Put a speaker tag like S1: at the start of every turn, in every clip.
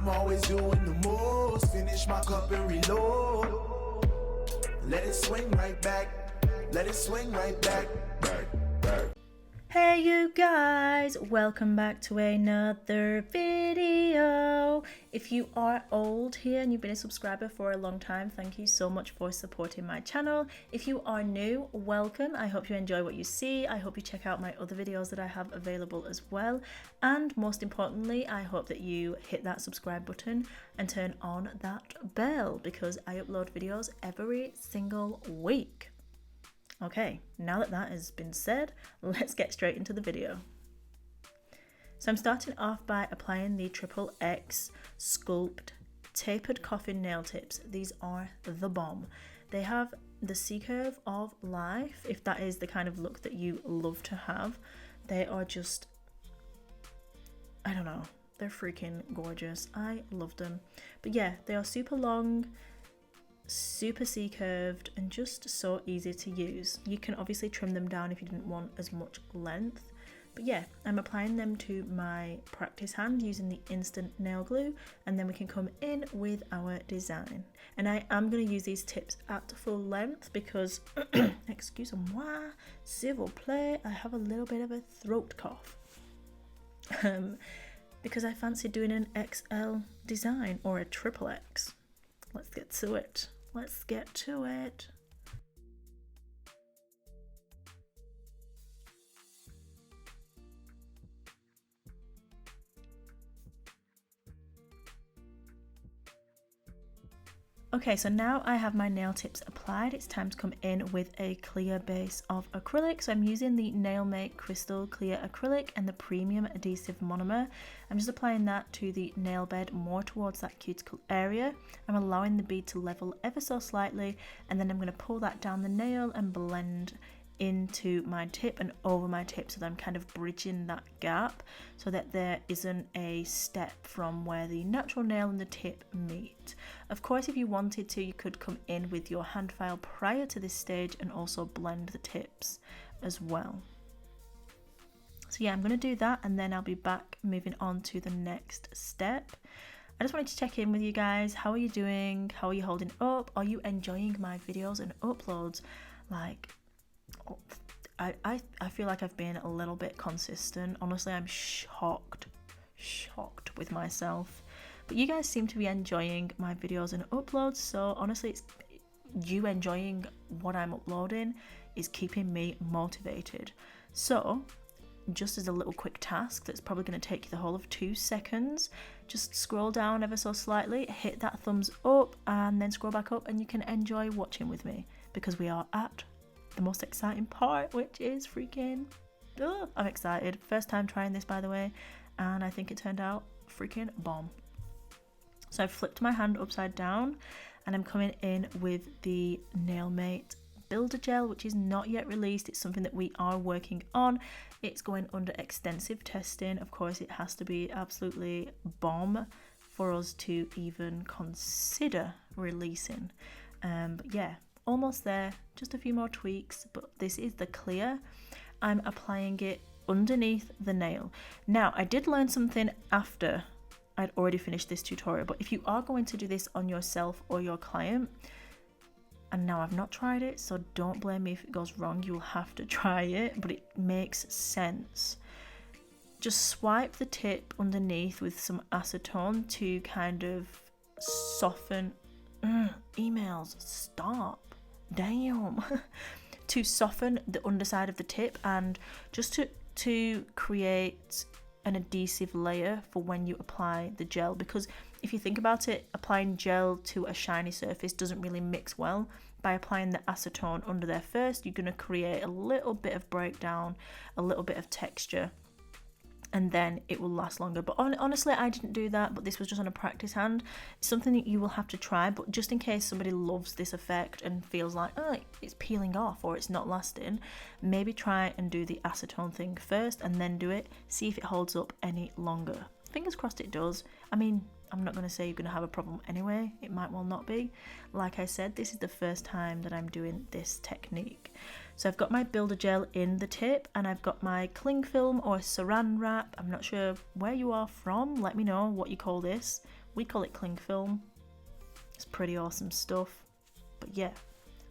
S1: I'm always doing the most. Finish my cup and reload. Let it swing right back. Let it swing right back.
S2: Hey you guys, welcome back to another video. If you are old here and you've been a subscriber for a long time, thank you so much for supporting my channel. If you are new, welcome. I hope you enjoy what you see. I hope you check out my other videos that I have available as well. And most importantly, I hope that you hit that subscribe button and turn on that bell because I upload videos every single week. Okay, now that that has been said, let's get straight into the video. So I'm starting off by applying the XXX Sculpt Tapered Coffin Nail Tips. These are the bomb. They have the C-curve of life, if that is the kind of look that you love to have. They are just, I don't know, they're freaking gorgeous. I love them. But yeah, they are super long, super C-curved and just so easy to use. You can obviously trim them down if you didn't want as much length, but yeah, I'm applying them to my practice hand using the instant nail glue, and then we can come in with our design. And I am going to use these tips at full length because excusez-moi, s'il vous plaît, I have a little bit of a throat cough because I fancy doing an XL design or a XXX. Let's get to it. Let's get to it. Okay, so now I have my nail tips applied. It's time to come in with a clear base of acrylic. So I'm using the Nailmate Crystal Clear Acrylic and the Premium Adhesive Monomer. I'm just applying that to the nail bed more towards that cuticle area. I'm allowing the bead to level ever so slightly, and then I'm going to pull that down the nail and blend into my tip and over my tip, so that I'm kind of bridging that gap so that there isn't a step from where the natural nail and the tip meet. Of course, if you wanted to, you could come in with your hand file prior to this stage and also blend the tips as well. So yeah, I'm going to do that and then I'll be back moving on to the next step. I just wanted to check in with you guys. How are you doing? How are you holding up? Are you enjoying my videos and uploads? Like, I feel like I've been a little bit consistent. Honestly, I'm shocked with myself. But you guys seem to be enjoying my videos and uploads, so honestly, it's you enjoying what I'm uploading is keeping me motivated. So, just as a little quick task that's probably going to take you the whole of 2 seconds, just scroll down ever so slightly, hit that thumbs up, and then scroll back up, and you can enjoy watching with me because we are at the most exciting part, which is freaking I'm excited. First time trying this, by the way, and I think it turned out freaking bomb. So I've flipped my hand upside down and I'm coming in with the Nailmate Builder Gel, which is not yet released. It's something that we are working on. It's going under extensive testing. Of course, it has to be absolutely bomb for us to even consider releasing. But yeah, almost there, just a few more tweaks, but this is the clear. I'm applying it underneath the nail. Now, I did learn something after I'd already finished this tutorial, but if you are going to do this on yourself or your client, and now I've not tried it, so don't blame me if it goes wrong, you'll have to try it, but it makes sense. Just swipe the tip underneath with some acetone to kind of soften, emails, stop. Damn. To soften the underside of the tip and just to create an adhesive layer for when you apply the gel, because if you think about it, applying gel to a shiny surface doesn't really mix well. By applying the acetone under there first, you're going to create a little bit of breakdown, a little bit of texture, and then it will last longer. But honestly, I didn't do that, but this was just on a practice hand. It's something that you will have to try, but just in case somebody loves this effect and feels like, oh, it's peeling off or it's not lasting, maybe try and do the acetone thing first and then do it, see if it holds up any longer. Fingers crossed it does. I mean, I'm not going to say you're going to have a problem anyway. It might well not be. Like I said, this is the first time that I'm doing this technique. So I've got my builder gel in the tip and I've got my cling film or saran wrap. I'm not sure where you are from. Let me know what you call this. We call it cling film. It's pretty awesome stuff. But yeah,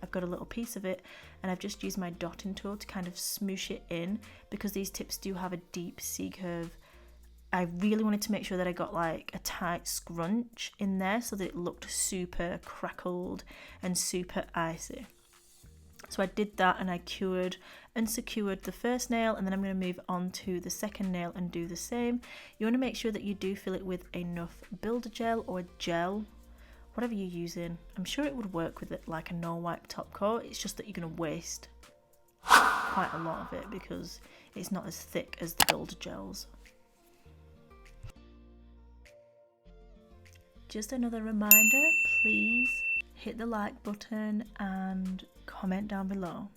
S2: I've got a little piece of it and I've just used my dotting tool to kind of smoosh it in because these tips do have a deep C curve. I really wanted to make sure that I got like a tight scrunch in there so that it looked super crackled and super icy. So I did that and I cured and secured the first nail, and then I'm going to move on to the second nail and do the same. You want to make sure that you do fill it with enough builder gel or gel, whatever you're using. I'm sure it would work with it like a no wipe top coat. It's just that you're going to waste quite a lot of it because it's not as thick as the builder gels. Just another reminder, please hit the like button and comment down below.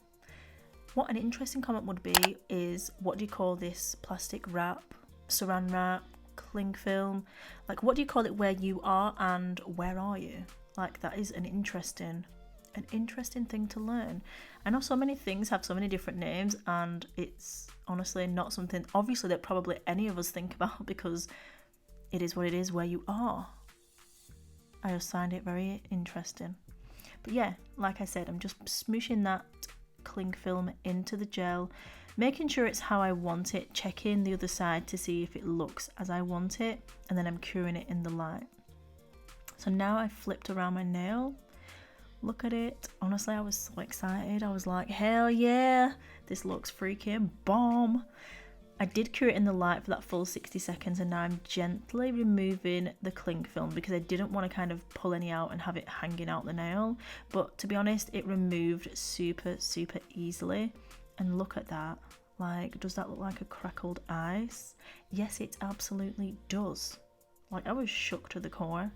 S2: What an interesting comment would be is, what do you call this plastic wrap, saran wrap, cling film? Like, what do you call it where you are and where are you? Like, that is an interesting thing to learn. I know so many things have so many different names, and it's honestly not something obviously that probably any of us think about because it is what it is where you are. I just find it very interesting. But yeah, like I said, I'm just smooshing that cling film into the gel, making sure it's how I want it, checking the other side to see if it looks as I want it, and then I'm curing it in the light. So now I've flipped around my nail. Look at it. Honestly, I was so excited. I was like, hell yeah, this looks freaking bomb. I did cure it in the light for that full 60 seconds, and now I'm gently removing the cling film because I didn't want to kind of pull any out and have it hanging out the nail. But to be honest, it removed super easily. And look at that. Like, does that look like a crackled ice? Yes, it absolutely does. Like, I was shook to the core.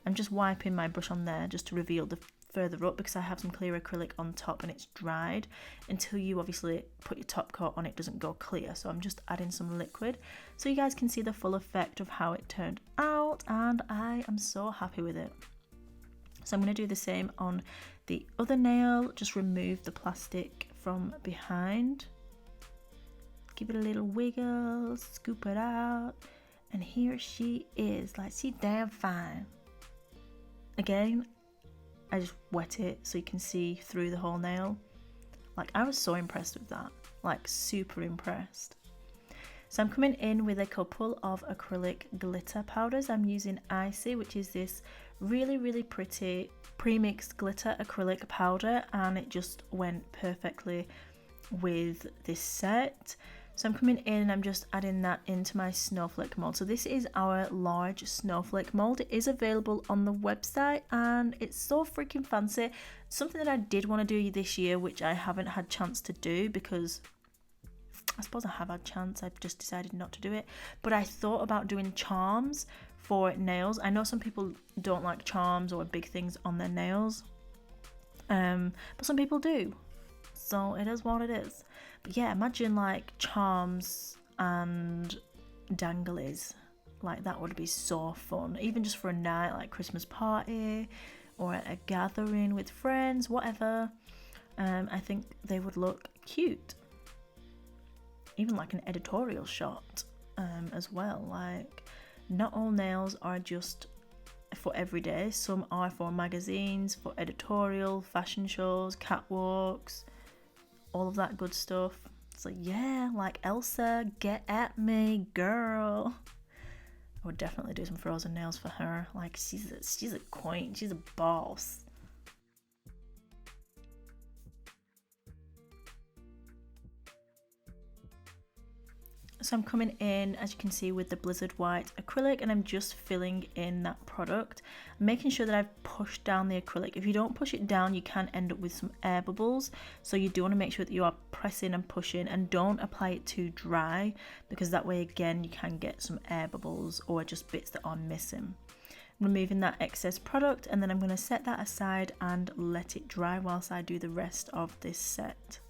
S2: I'm just wiping my brush on there just to reveal the further up because I have some clear acrylic on top and it's dried. Until you obviously put your top coat on, it doesn't go clear, so I'm just adding some liquid so you guys can see the full effect of how it turned out, and I am so happy with it. So I'm going to do the same on the other nail. Just remove the plastic from behind, give it a little wiggle, scoop it out, and here she is. Like, she damn fine. Again, I just wet it so you can see through the whole nail. Like, I was so impressed with that, like super impressed. So I'm coming in with a couple of acrylic glitter powders. I'm using Icy, which is this really pretty pre-mixed glitter acrylic powder, and it just went perfectly with this set. So I'm coming in and I'm just adding that into my snowflake mold. So this is our large snowflake mold. It is available on the website and it's so freaking fancy. Something that I did want to do this year, which I haven't had chance to do because I suppose I have had chance, I've just decided not to do it. But I thought about doing charms for nails. I know some people don't like charms or big things on their nails, but some people do. So it is what it is. But yeah, imagine like charms and danglies. Like, that would be so fun. Even just for a night, like Christmas party or a gathering with friends, whatever. I think they would look cute. Even like an editorial shot as well. Like, not all nails are just for every day. Some are for magazines, for editorial, fashion shows, catwalks, all of that good stuff. It's like, yeah, like Elsa, get at me, girl. I would definitely do some frozen nails for her. Like, she's a queen, she's a boss. So I'm coming in, as you can see, with the Blizzard White acrylic, and I'm just filling in that product, making sure that I've pushed down the acrylic. If you don't push it down, you can end up with some air bubbles, so you do want to make sure that you are pressing and pushing, and don't apply it too dry because that way again you can get some air bubbles or just bits that are missing. Removing that excess product, and then I'm going to set that aside and let it dry whilst I do the rest of this set.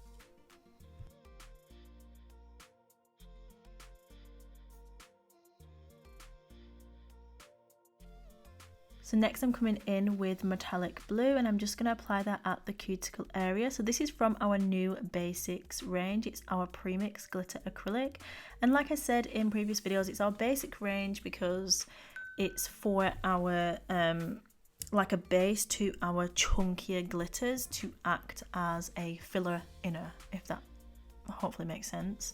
S2: So next I'm coming in with metallic blue, and I'm just going to apply that at the cuticle area. So this is from our new basics range. It's our premix glitter acrylic, and like I said in previous videos, it's our basic range because it's for our like a base to our chunkier glitters to act as a filler inner, if that hopefully makes sense.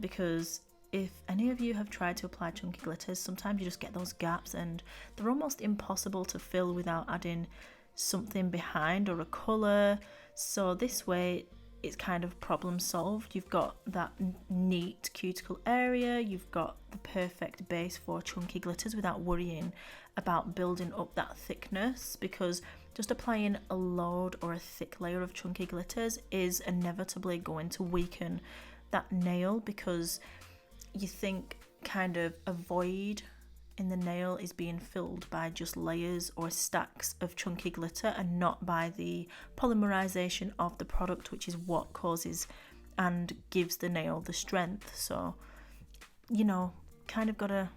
S2: Because if any of you have tried to apply chunky glitters, sometimes you just get those gaps and they're almost impossible to fill without adding something behind or a colour. So this way it's kind of problem solved. You've got that neat cuticle area, you've got the perfect base for chunky glitters without worrying about building up that thickness, because just applying a load or a thick layer of chunky glitters is inevitably going to weaken that nail, because you think kind of a void in the nail is being filled by just layers or stacks of chunky glitter and not by the polymerization of the product, which is what causes and gives the nail the strength. So, you know, kind of gotta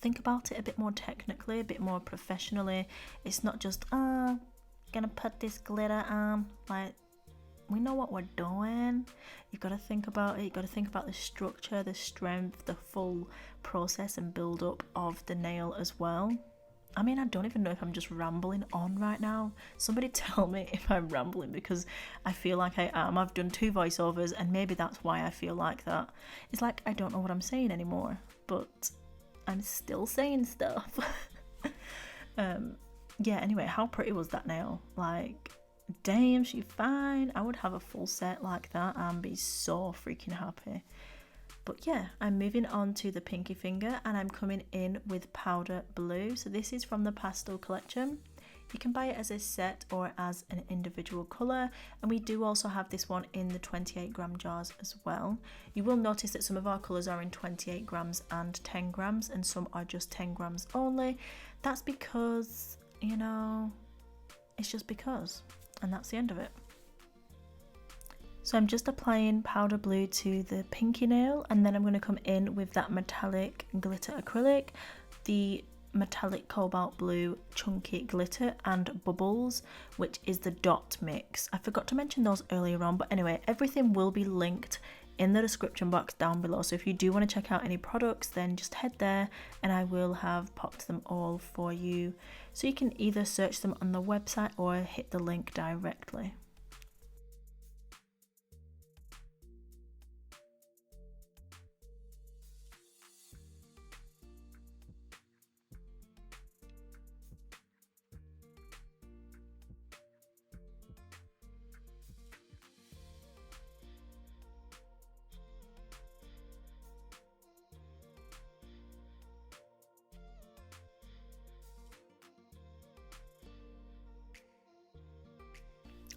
S2: think about it a bit more technically, a bit more professionally. It's not just gonna put this glitter on. Like, we know what we're doing. You've got to think about it. You've got to think about the structure, the strength, the full process and build up of the nail as well. I mean, I don't even know if I'm just rambling on right now. Somebody tell me if I'm rambling, because I feel like I am. I've done 2 voiceovers and maybe that's why I feel like that. It's like I don't know what I'm saying anymore, but I'm still saying stuff. Yeah, anyway, how pretty was that nail? Like, damn, she's fine. I would have a full set like that and be so freaking happy. But yeah, I'm moving on to the pinky finger and I'm coming in with powder blue. So this is from the pastel collection. You can buy it as a set or as an individual colour, and we do also have this one in the 28 gram jars as well. You will notice that some of our colours are in 28 grams and 10 grams and some are just 10 grams only. That's because, you know, it's just because. And that's the end of it. So I'm just applying powder blue to the pinky nail, and then I'm going to come in with that metallic glitter acrylic, the metallic cobalt blue chunky glitter, and bubbles, which is the dot mix. I forgot to mention those earlier on, but anyway, everything will be linked in the description box down below. So if you do want to check out any products, then just head there and I will have popped them all for you. So you can either search them on the website or hit the link directly.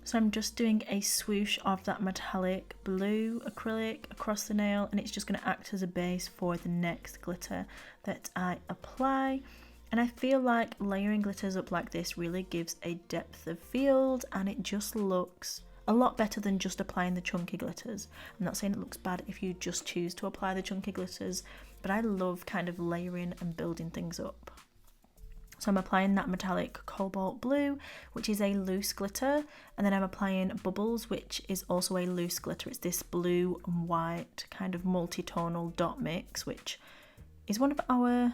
S2: So I'm just doing a swoosh of that metallic blue acrylic across the nail, and it's just going to act as a base for the next glitter that I apply. And I feel like layering glitters up like this really gives a depth of field, and it just looks a lot better than just applying the chunky glitters. I'm not saying it looks bad if you just choose to apply the chunky glitters, but I love kind of layering and building things up. So I'm applying that metallic cobalt blue, which is a loose glitter, and then I'm applying bubbles, which is also a loose glitter. It's this blue and white kind of multi-tonal dot mix, which is one of our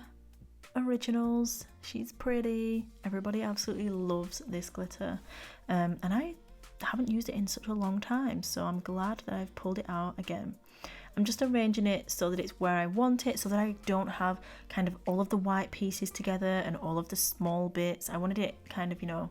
S2: originals. She's pretty. Everybody absolutely loves this glitter, and I haven't used it in such a long time, so I'm glad that I've pulled it out again. I'm just arranging it so that it's where I want it, so that I don't have kind of all of the white pieces together and all of the small bits. I wanted it kind of, you know,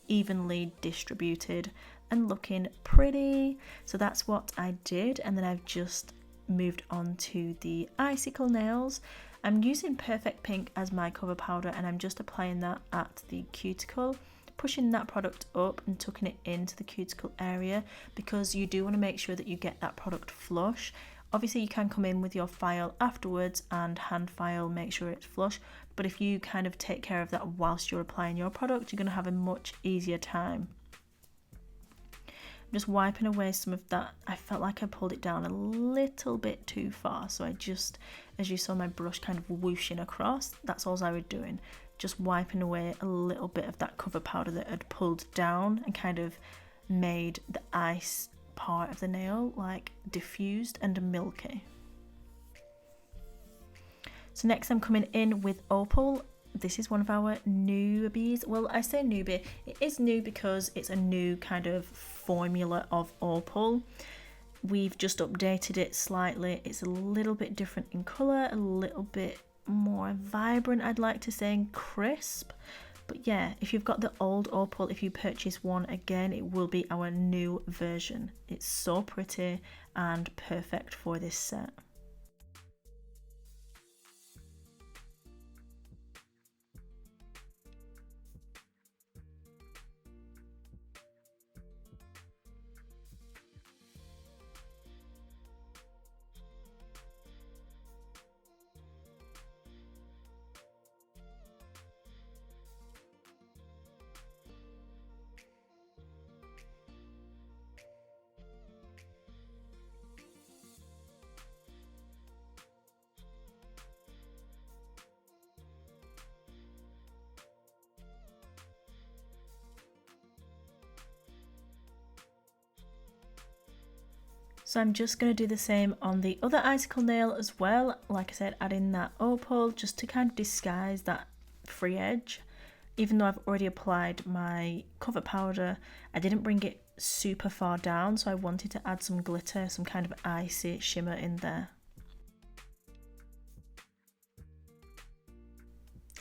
S2: evenly distributed and looking pretty. So that's what I did, and then I've just moved on to the icicle nails. I'm using Perfect Pink as my cover powder, and I'm just applying that at the cuticle, pushing that product up and tucking it into the cuticle area, because you do want to make sure that you get that product flush. Obviously you can come in with your file afterwards and hand file, make sure it's flush, but if you kind of take care of that whilst you're applying your product, you're going to have a much easier time. I'm just wiping away some of that. I felt like I pulled it down a little bit too far, so I just, as you saw my brush kind of whooshing across, that's all I was doing. Just wiping away a little bit of that cover powder that had pulled down and kind of made the ice part of the nail like diffused and milky. So next I'm coming in with Opal. This is one of our newbies. Well, I say newbie, it is new because it's a new kind of formula of Opal. We've just updated it slightly. It's a little bit different in colour, a little bit more vibrant, I'd like to say, and crisp. But yeah, if you've got the old Opal, if you purchase one again, it will be our new version. It's so pretty and perfect for this set. So I'm just going to do the same on the other icicle nail as well. Like I said, add in that Opal just to kind of disguise that free edge. Even though I've already applied my cover powder, I didn't bring it super far down, so I wanted to add some glitter, some kind of icy shimmer in there.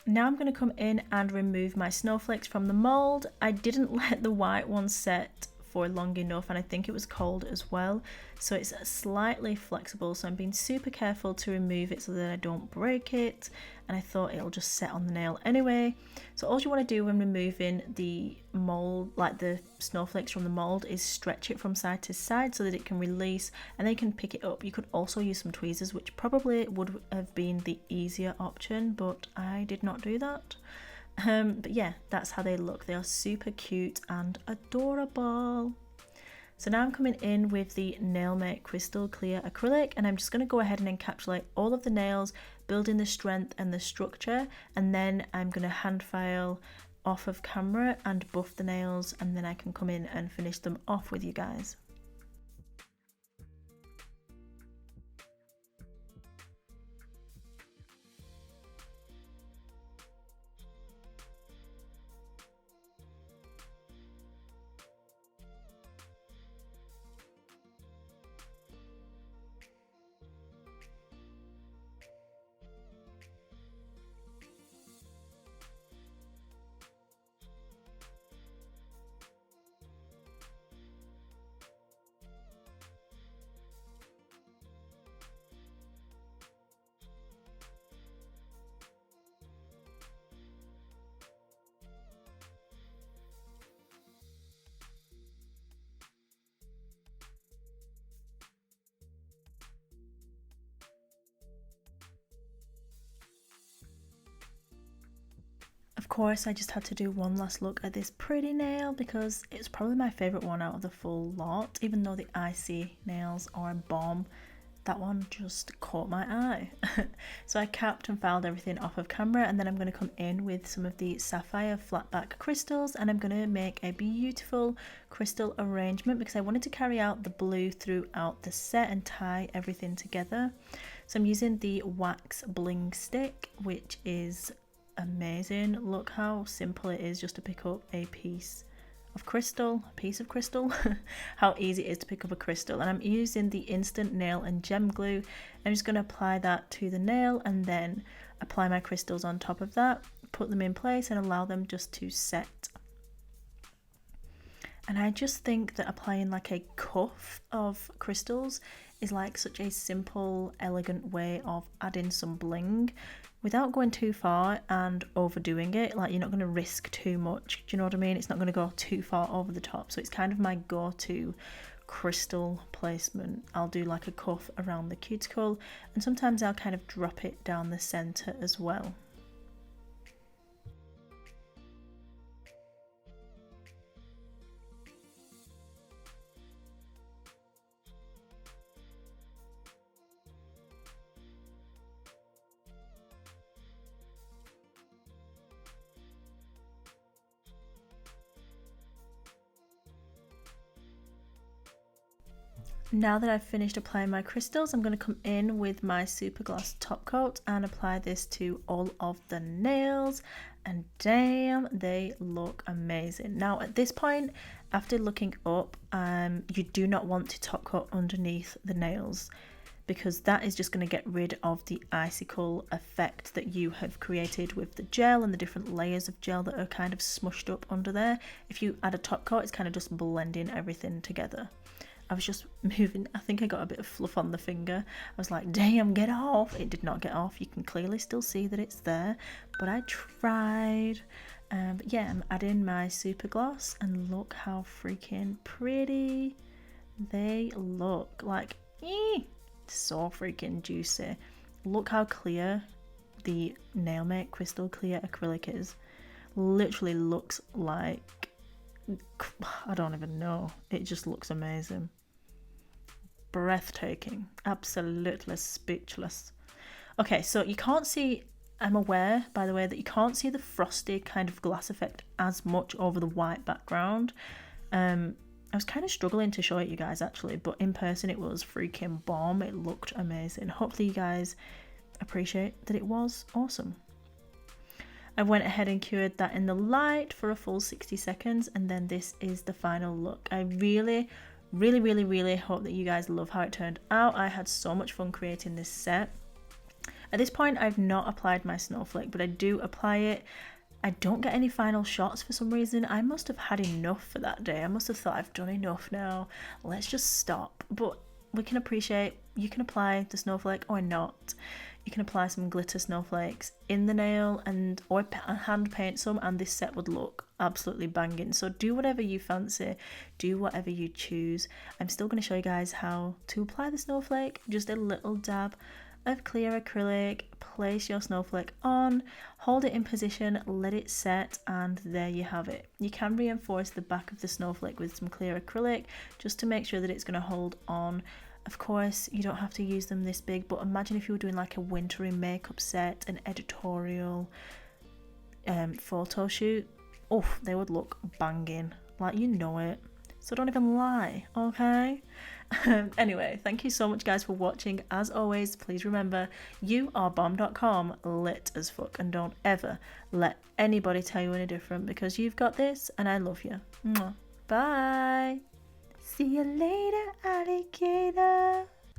S2: Now I'm going to come in and remove my snowflakes from the mould. I didn't let the white one set for long enough, and I think it was cold as well, so it's slightly flexible, so I'm being super careful to remove it so that I don't break it, and I thought it'll just set on the nail anyway. So all you want to do when removing the mold, like the snowflakes from the mold, is stretch it from side to side so that it can release, and then you can pick it up. You could also use some tweezers, which probably would have been the easier option, but I did not do that. But yeah, that's how they look. They are super cute and adorable. So now I'm coming in with the Nailmate Crystal Clear Acrylic, and I'm just going to go ahead and encapsulate all of the nails, building the strength and the structure, and then I'm going to hand file off of camera and buff the nails, and then I can come in and finish them off with you guys. Of course, I just had to do one last look at this pretty nail because it's probably my favourite one out of the full lot. Even though the icy nails are a bomb, that one just caught my eye. So I capped and filed everything off of camera, and then I'm going to come in with some of the sapphire flatback crystals, and I'm going to make a beautiful crystal arrangement because I wanted to carry out the blue throughout the set and tie everything together. So I'm using the wax bling stick, which is amazing. Look how simple it is just to pick up a piece of crystal, how easy it is to pick up a crystal. And I'm using the instant nail and gem glue. I'm just going to apply that to the nail and then apply my crystals on top of that, put them in place and allow them just to set. And I just think that applying like a cuff of crystals is like such a simple, elegant way of adding some bling without going too far and overdoing it. Like, you're not going to risk too much, do you know what I mean? It's not going to go too far over the top. So it's kind of my go-to crystal placement. I'll do like a cuff around the cuticle, and sometimes I'll kind of drop it down the center as well. Now that I've finished applying my crystals, I'm going to come in with my super gloss top coat and apply this to all of the nails, and damn, they look amazing. Now at this point, after looking up, you do not want to top coat underneath the nails, because that is just going to get rid of the icicle effect that you have created with the gel and the different layers of gel that are kind of smushed up under there. If you add a top coat, it's kind of just blending everything together. I was just moving, I think I got a bit of fluff on the finger. I was like, damn, get off. It did not get off. You can clearly still see that it's there, but I tried. But yeah, I'm adding my super gloss, and look how freaking pretty they look. Like, so freaking juicy. Look how clear the Nail Make Crystal Clear Acrylic is. Literally looks like, I don't even know. It just looks amazing. Breathtaking. Absolutely speechless. Okay, so you can't see, I'm aware, by the way, that you can't see the frosty kind of glass effect as much over the white background. I was kind of struggling to show it you guys actually, but in person it was freaking bomb. It looked amazing. Hopefully you guys appreciate that it was awesome. I went ahead and cured that in the light for a full 60 seconds, and then this is the final look. I really hope that you guys love how it turned out. I had so much fun creating this set. At this point I've not applied my snowflake, but I do apply it. I don't get any final shots for some reason. I must have had enough for that day. I must have thought I've done enough now. Let's just stop. But we can appreciate, you can apply the snowflake or not. You can apply some glitter snowflakes in the nail and or hand paint some, and this set would look absolutely banging. So do whatever you fancy, do whatever you choose. I'm still going to show you guys how to apply the snowflake. Just a little dab of clear acrylic, place your snowflake on, hold it in position, let it set, and there you have it. You can reinforce the back of the snowflake with some clear acrylic just to make sure that it's going to hold on. Of course, you don't have to use them this big, but imagine if you were doing like a wintry makeup set, an editorial photo shoot. Oh, they would look banging, like you know it. So don't even lie, okay? Anyway, thank you so much guys for watching. As always, please remember, you are bomb.com, lit as fuck, and don't ever let anybody tell you any different, because you've got this and I love you. Mwah. Bye. See you later, alligator.